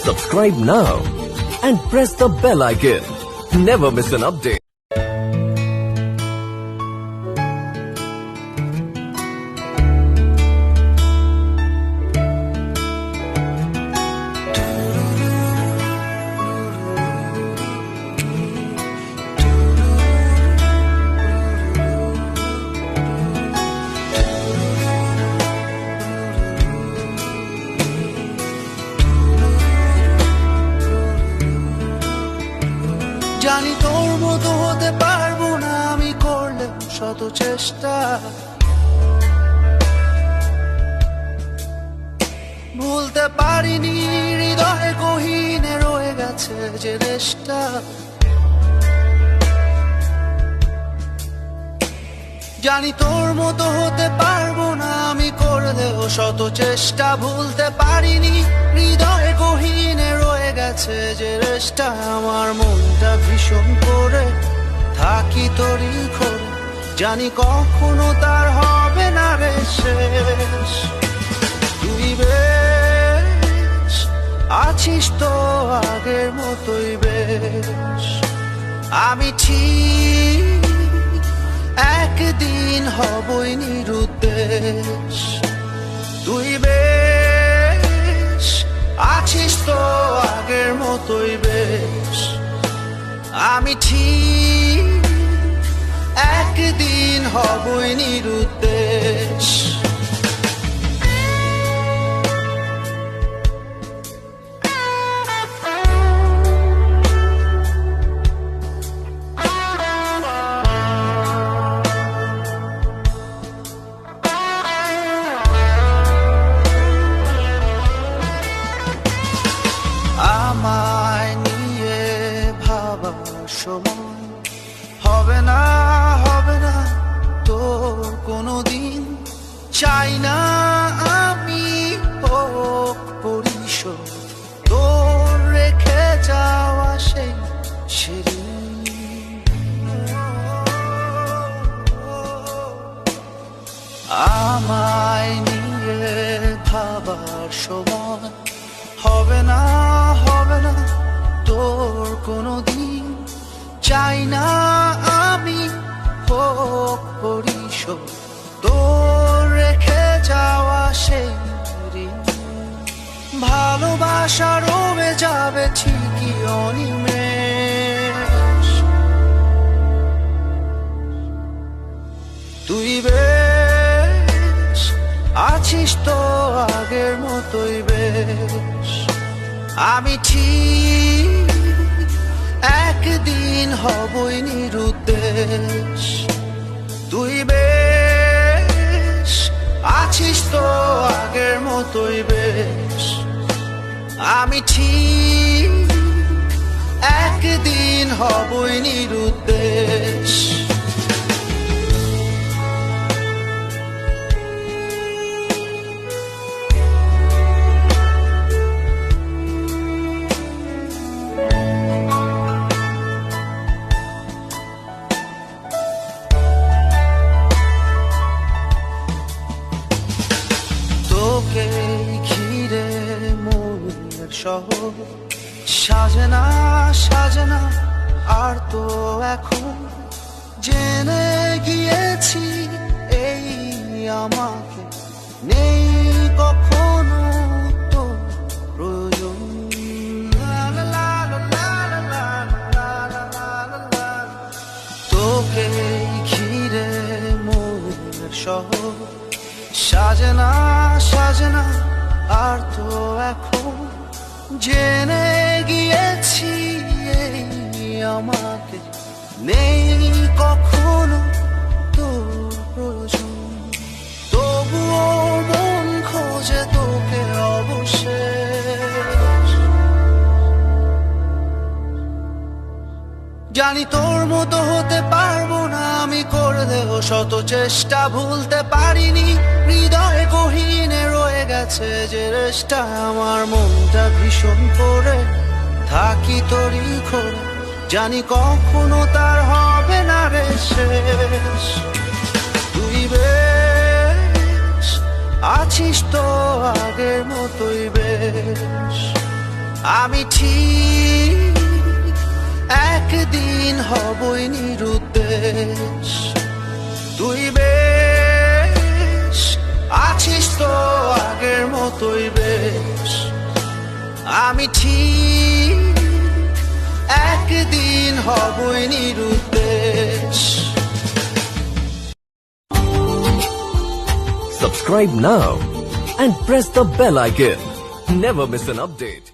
Subscribe now and press the bell icon. Never miss an update. জানি তোর মতো হতে পারবো না আমি করলে শত চেষ্টা, ভুলতে পারিনি হৃদয়ে গহীনে রয়ে গেছে যে দেশটা। জানি তোর মতো হতে পারবো না আমি করলেও শত চেষ্টা, ভুলতে পারিনি হৃদয়ে গহীনে রয়ে গেছে যে রেশটা। আমার মনটা ভীষণ করে থাকি তোরই করে, জানি কখনো তার হবে না রে শেষ। তুই বেশ আছিস তো আগের মতোই বেশ, আমি ঠিক একদিন হবই নিরুদ্দেশ। তুই বেশ আছিস তো আগের মতোই বেশ, আমি ঠিক একদিন হবই নিরুদ্দেশ। আমায় নিয়ে ভাবার সময় হবে না তোর কোনোদিন, চাই না আমি হোক পরিশোধ তোর রেখে যাওয়া সেই সেদিন। আমায় নিয়ে ভাবার সময় হবে না তোর কোনোদিন, চাই না আমি হোক পরিশোধ তোর রেখে যাওয়া সেই ঋণ। ভালোবাসা রবে যাবে ঠিকই অনিমেষ, তুই বেশ আছিস তো আগের মতোই বেশ, আমি ঠিক একদিন হবই নিরুদ্দেশ। তুই বেশ আছিস তো আগের মতোই বেশ, আমি ঠিক একদিন হবই নিরুদ্দেশ। তোকে ঘিরে মনের শহর সাজে না আর তো এখন জেনে গিয়েছি এই আমাকে নেই কখনো তো প্রয়োজন। তোকে ঘিরে মনের শহর সাজে না আর তো এখন জেনে গিয়েছি এই আমাকে নেই কখনো তোর প্রয়োজন। তবুও মন খোঁজে তোকে অবশেষ, জানি তোর মতো হতে পারবো না আমি করলেও শত চেষ্টা, ভুলতে পারিনি হৃদয়ে গহীনে রয়ে গেছে যে রেশটা। আমার মনটা ভীষণ করে থাকি তোরই করে, জানি কখনো তার হবে না রে শেষ। তুই বেশ আছিস তো আগের মতোই বেশ, আমি ঠিক একদিন হবই নিরুদ্দেশ। তুই বেশ আছিস তো আগের মতোই বেশ, আমি ঠিক একদিন হবই নিরুদ্দেশ। Subscribe now and press the bell icon. Never miss an update.